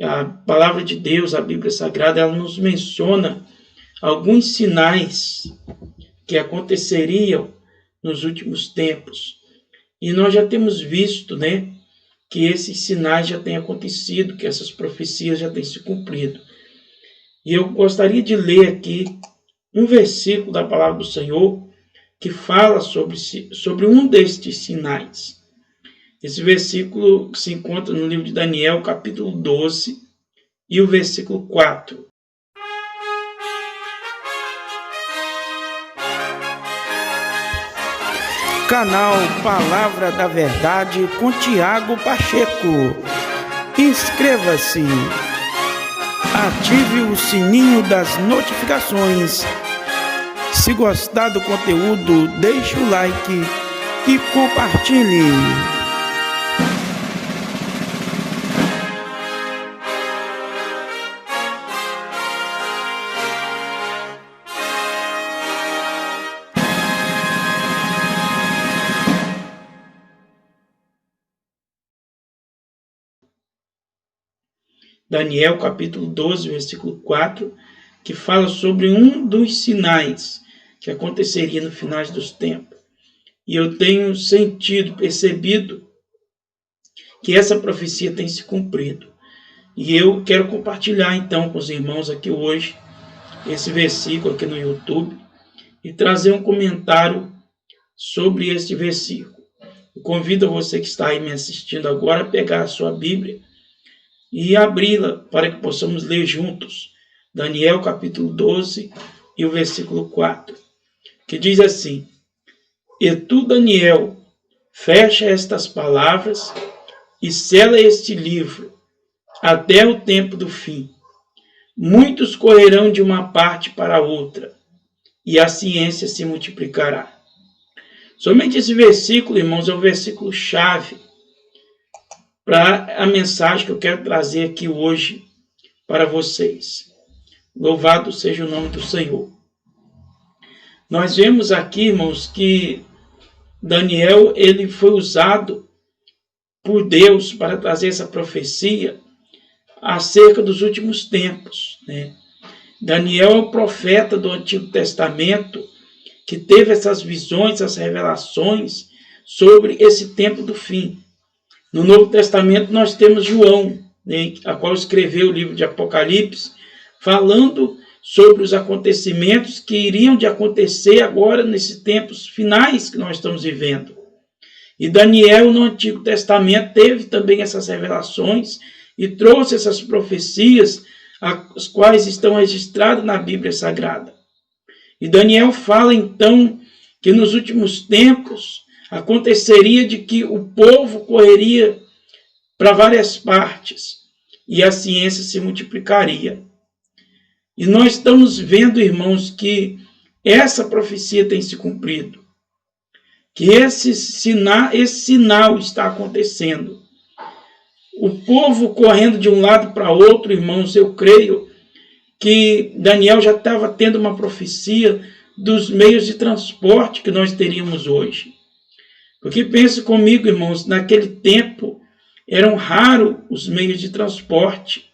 A palavra de Deus, a Bíblia Sagrada, ela nos menciona alguns sinais que aconteceriam nos últimos tempos. E nós já temos visto, que esses sinais já têm acontecido, que essas profecias já têm se cumprido. E eu gostaria de ler aqui um versículo da palavra do Senhor que fala sobre um destes sinais. Esse versículo se encontra no livro de Daniel, capítulo 12, e o versículo 4. Canal Palavra da Verdade com Tiago Pacheco. Inscreva-se. Ative o sininho das notificações. Se gostar do conteúdo, deixe o like e compartilhe. Daniel, capítulo 12, versículo 4, que fala sobre um dos sinais que aconteceria no final dos tempos. E eu tenho percebido que essa profecia tem se cumprido. E eu quero compartilhar então com os irmãos aqui hoje esse versículo aqui no YouTube e trazer um comentário sobre este versículo. Eu convido você que está aí me assistindo agora a pegar a sua Bíblia e abri-la para que possamos ler juntos Daniel capítulo 12 e o versículo 4, que diz assim: E tu, Daniel, fecha estas palavras e sela este livro até o tempo do fim. Muitos correrão de uma parte para outra, e a ciência se multiplicará. Somente esse versículo, irmãos, é um versículo chave para a mensagem que eu quero trazer aqui hoje para vocês. Louvado seja o nome do Senhor. Nós vemos aqui, irmãos, que Daniel ele foi usado por Deus para trazer essa profecia acerca dos últimos tempos. Daniel é um profeta do Antigo Testamento que teve essas visões, essas revelações sobre esse tempo do fim. No Novo Testamento nós temos João, a qual escreveu o livro de Apocalipse, falando sobre os acontecimentos que iriam de acontecer agora nesses tempos finais que nós estamos vivendo. E Daniel, no Antigo Testamento, teve também essas revelações e trouxe essas profecias, as quais estão registradas na Bíblia Sagrada. E Daniel fala, então, que nos últimos tempos aconteceria de que o povo correria para várias partes e a ciência se multiplicaria. E nós estamos vendo, irmãos, que essa profecia tem se cumprido, que esse sinal está acontecendo. O povo correndo de um lado para outro, irmãos, eu creio que Daniel já estava tendo uma profecia dos meios de transporte que nós teríamos hoje. Porque pense comigo, irmãos, naquele tempo eram raros os meios de transporte.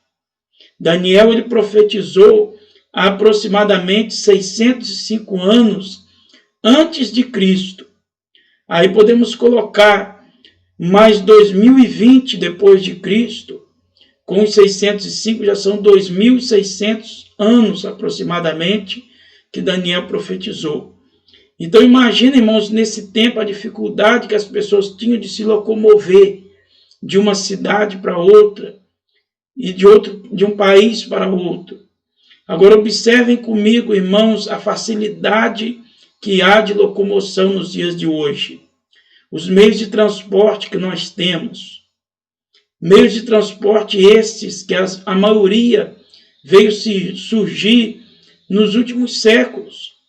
Daniel ele profetizou há aproximadamente 605 anos antes de Cristo. Aí podemos colocar mais 2020 depois de Cristo, com os 605 já são 2.600 anos aproximadamente que Daniel profetizou. Então imagina, irmãos, nesse tempo a dificuldade que as pessoas tinham de se locomover de uma cidade para outra e de um país para outro. Agora observem comigo, irmãos, a facilidade que há de locomoção nos dias de hoje. Os meios de transporte que nós temos. Meios de transporte estes que a maioria veio surgir nos últimos séculos.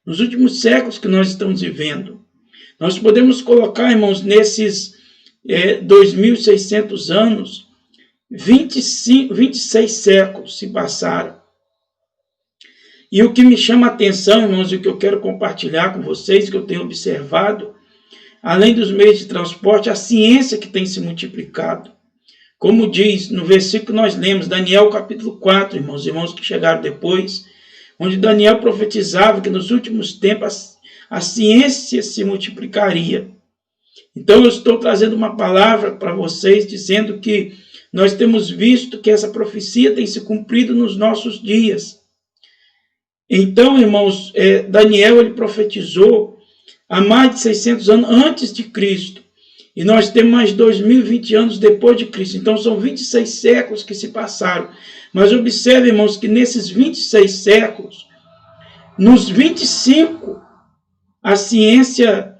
Nos últimos séculos que nós estamos vivendo. Nós podemos colocar, irmãos, nesses 2.600 anos, 26 séculos se passaram. E o que me chama a atenção, irmãos, e o que eu quero compartilhar com vocês, que eu tenho observado, além dos meios de transporte, a ciência que tem se multiplicado. Como diz no versículo que nós lemos, Daniel capítulo 4, irmãos que chegaram depois, onde Daniel profetizava que nos últimos tempos a ciência se multiplicaria. Então eu estou trazendo uma palavra para vocês, dizendo que nós temos visto que essa profecia tem se cumprido nos nossos dias. Então, irmãos, Daniel ele profetizou há mais de 600 anos antes de Cristo. E nós temos mais 2020 anos depois de Cristo. Então, são 26 séculos que se passaram. Mas observe, irmãos, que nesses 26 séculos, nos 25, a ciência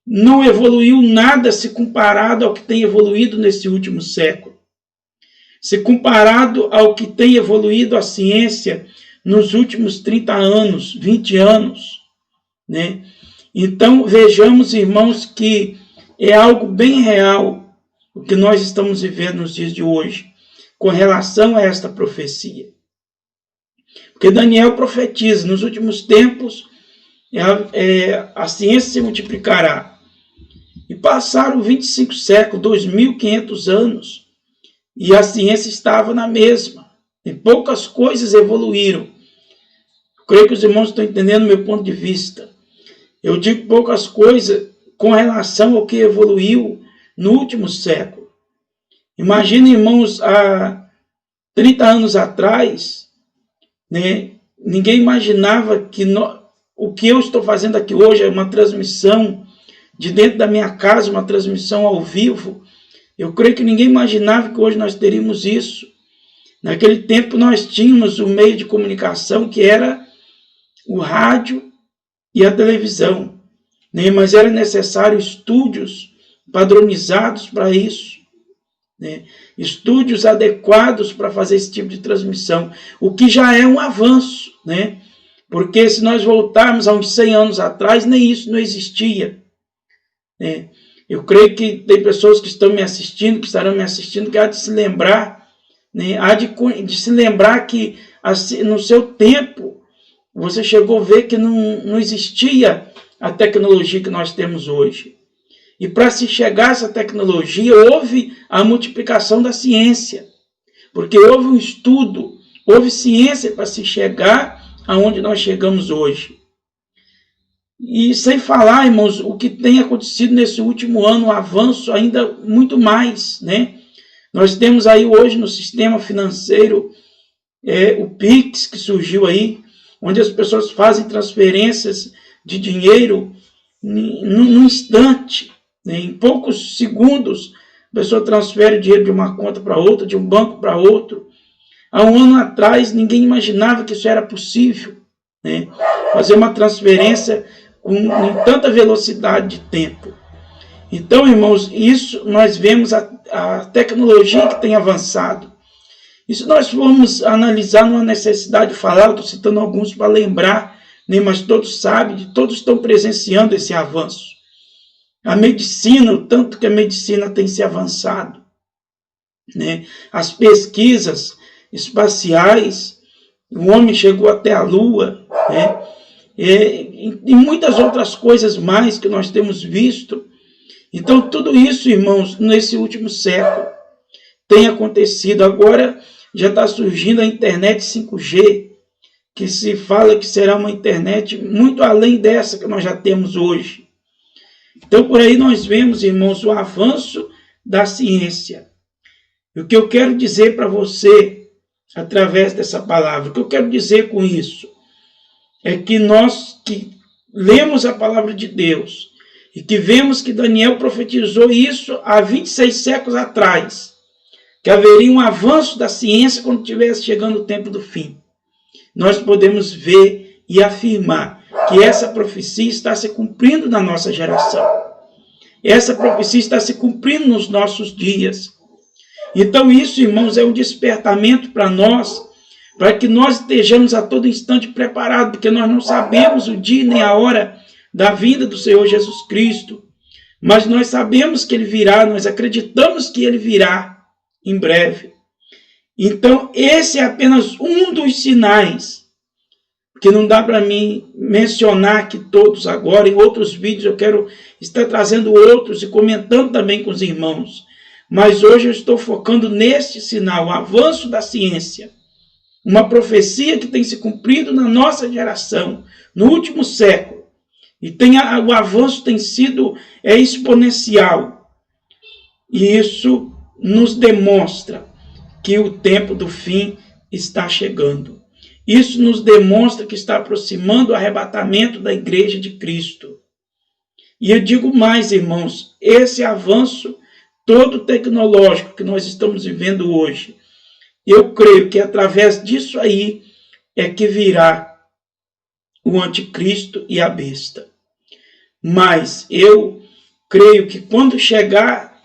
não evoluiu nada se comparado ao que tem evoluído nesse último século. Se comparado ao que tem evoluído a ciência nos últimos 30 anos, 20 anos, né? Então, vejamos, irmãos, que é algo bem real o que nós estamos vivendo nos dias de hoje, com relação a esta profecia. Porque Daniel profetiza, nos últimos tempos, a ciência se multiplicará. E passaram 25 séculos, 2.500 anos, e a ciência estava na mesma. E poucas coisas evoluíram. Eu creio que os irmãos estão entendendo o meu ponto de vista. Eu digo poucas coisas com relação ao que evoluiu no último século. Imagina, irmãos, há 30 anos atrás, né, ninguém imaginava que o que eu estou fazendo aqui hoje é uma transmissão de dentro da minha casa, uma transmissão ao vivo. Eu creio que ninguém imaginava que hoje nós teríamos isso. Naquele tempo nós tínhamos o meio de comunicação que era o rádio e a televisão, né? Mas era necessário estúdios padronizados para isso, né? Estúdios adequados para fazer esse tipo de transmissão, o que já é um avanço, né? Porque se nós voltarmos a uns 100 anos atrás, nem isso não existia, né? Eu creio que tem pessoas que estão me assistindo, que estarão me assistindo, que há de se lembrar, né? Há de se lembrar que no seu tempo você chegou a ver que não existia a tecnologia que nós temos hoje. E para se chegar a essa tecnologia, houve a multiplicação da ciência. Porque houve um estudo, houve ciência para se chegar aonde nós chegamos hoje. E sem falar, irmãos, o que tem acontecido nesse último ano, um avanço ainda muito mais, né? Nós temos aí hoje no sistema financeiro o Pix, que surgiu aí, onde as pessoas fazem transferências de dinheiro num instante, né? Em poucos segundos, a pessoa transfere o dinheiro de uma conta para outra, de um banco para outro. Há um ano atrás, ninguém imaginava que isso era possível, né? Fazer uma transferência com tanta velocidade de tempo. Então, irmãos, isso nós vemos a tecnologia que tem avançado. E se nós formos analisar, não há necessidade de falar, eu estou citando alguns para lembrar, né, mas todos sabem, todos estão presenciando esse avanço. A medicina, o tanto que a medicina tem se avançado, né? As pesquisas espaciais, o homem chegou até a Lua, né? E muitas outras coisas mais que nós temos visto. Então, tudo isso, irmãos, nesse último século tem acontecido. Agora já está surgindo a internet 5G, que se fala que será uma internet muito além dessa que nós já temos hoje. Então, por aí nós vemos, irmãos, o avanço da ciência. E o que eu quero dizer para você, através dessa palavra, o que eu quero dizer com isso, é que nós que lemos a palavra de Deus e que vemos que Daniel profetizou isso há 26 séculos atrás, que haveria um avanço da ciência quando estivesse chegando o tempo do fim. Nós podemos ver e afirmar que essa profecia está se cumprindo na nossa geração. Essa profecia está se cumprindo nos nossos dias. Então isso, irmãos, é um despertamento para nós, para que nós estejamos a todo instante preparados, porque nós não sabemos o dia nem a hora da vinda do Senhor Jesus Cristo, mas nós sabemos que Ele virá, nós acreditamos que Ele virá em breve. Então, esse é apenas um dos sinais, que não dá para mim mencionar aqui todos agora. Em outros vídeos eu quero estar trazendo outros e comentando também com os irmãos. Mas hoje eu estou focando neste sinal, o avanço da ciência. Uma profecia que tem se cumprido na nossa geração, no último século. E o avanço tem sido exponencial. E isso nos demonstra que o tempo do fim está chegando. Isso nos demonstra que está aproximando o arrebatamento da Igreja de Cristo. E eu digo mais, irmãos, esse avanço todo tecnológico que nós estamos vivendo hoje, eu creio que através disso aí é que virá o anticristo e a besta. Mas eu creio que quando chegar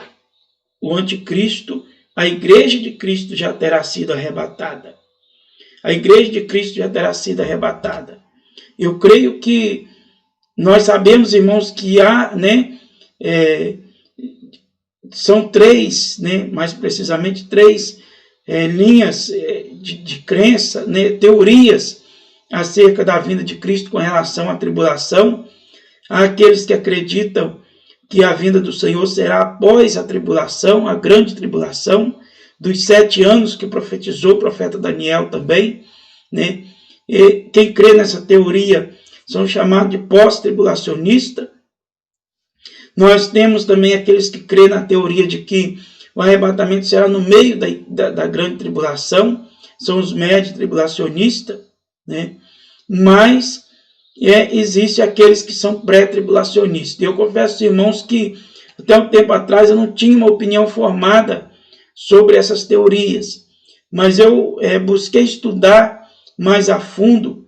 o anticristo, a Igreja de Cristo já terá sido arrebatada. A Igreja de Cristo já terá sido arrebatada. Eu creio que nós sabemos, irmãos, que há, são três, mais precisamente três linhas de crença, teorias acerca da vinda de Cristo com relação à tribulação. Há aqueles que acreditam que a vinda do Senhor será após a tribulação, a grande tribulação, dos 7 anos que profetizou o profeta Daniel também. E quem crê nessa teoria são chamados de pós-tribulacionista. Nós temos também aqueles que crêem na teoria de que o arrebatamento será no meio da grande tribulação, são os médio-tribulacionistas, Mas existe aqueles que são pré-tribulacionistas. Eu confesso, irmãos, que até um tempo atrás eu não tinha uma opinião formada sobre essas teorias, mas eu busquei estudar mais a fundo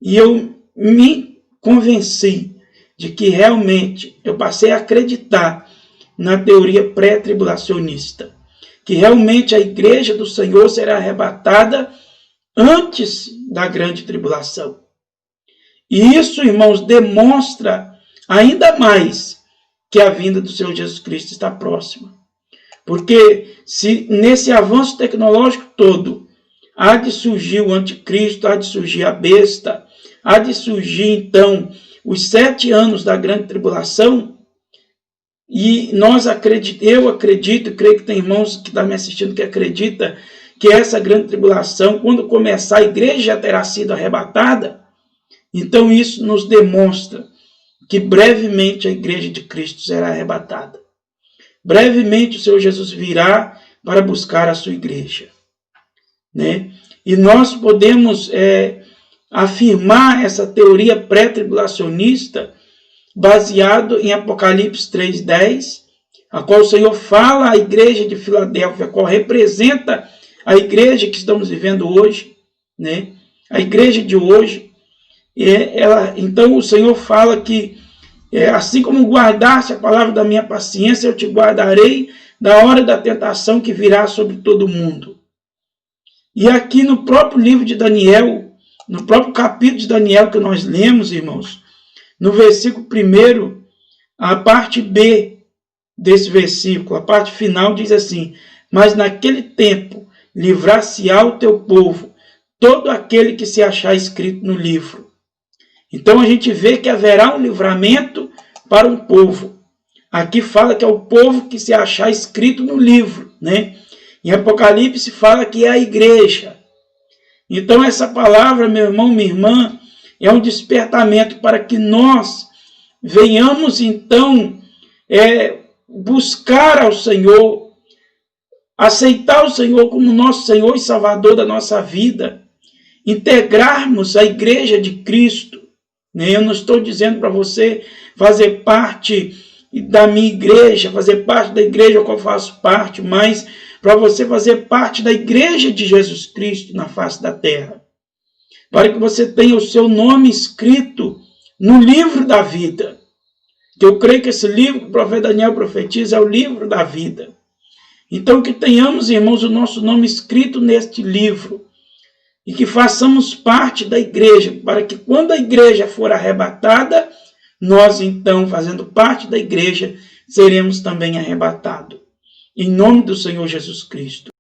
e eu me convenci de que realmente eu passei a acreditar na teoria pré-tribulacionista, que realmente a Igreja do Senhor será arrebatada antes da grande tribulação. E isso, irmãos, demonstra ainda mais que a vinda do Senhor Jesus Cristo está próxima. Porque se nesse avanço tecnológico todo há de surgir o anticristo, há de surgir a besta, há de surgir então os 7 anos da grande tribulação, e eu acredito, creio que tem irmãos que estão me assistindo que acredita que essa grande tribulação, quando começar, a igreja já terá sido arrebatada. Então isso nos demonstra que brevemente a Igreja de Cristo será arrebatada. Brevemente o Senhor Jesus virá para buscar a sua igreja. E nós podemos afirmar essa teoria pré-tribulacionista baseado em Apocalipse 3:10, a qual o Senhor fala à igreja de Filadélfia, a qual representa a igreja que estamos vivendo hoje, a igreja de hoje. Então o Senhor fala que assim como guardaste a palavra da minha paciência, eu te guardarei da hora da tentação que virá sobre todo mundo. E aqui no próprio livro de Daniel, no próprio capítulo de Daniel que nós lemos, irmãos, no versículo 1, a parte B desse versículo, a parte final diz assim: mas naquele tempo livrar-se-á o teu povo, todo aquele que se achar escrito no livro. Então a gente vê que haverá um livramento para um povo. Aqui fala que é o povo que se achar escrito no livro, Em Apocalipse fala que é a igreja. Então essa palavra, meu irmão, minha irmã, é um despertamento para que nós venhamos então buscar ao Senhor, aceitar o Senhor como nosso Senhor e Salvador da nossa vida, integrarmos a igreja de Cristo. Eu não estou dizendo para você fazer parte da minha igreja, fazer parte da igreja que eu faço parte, mas para você fazer parte da igreja de Jesus Cristo na face da terra. Para que você tenha o seu nome escrito no livro da vida. Que eu creio que esse livro que o profeta Daniel profetiza é o livro da vida. Então que tenhamos, irmãos, o nosso nome escrito neste livro. E que façamos parte da igreja, para que quando a igreja for arrebatada, nós então, fazendo parte da igreja, seremos também arrebatados. Em nome do Senhor Jesus Cristo.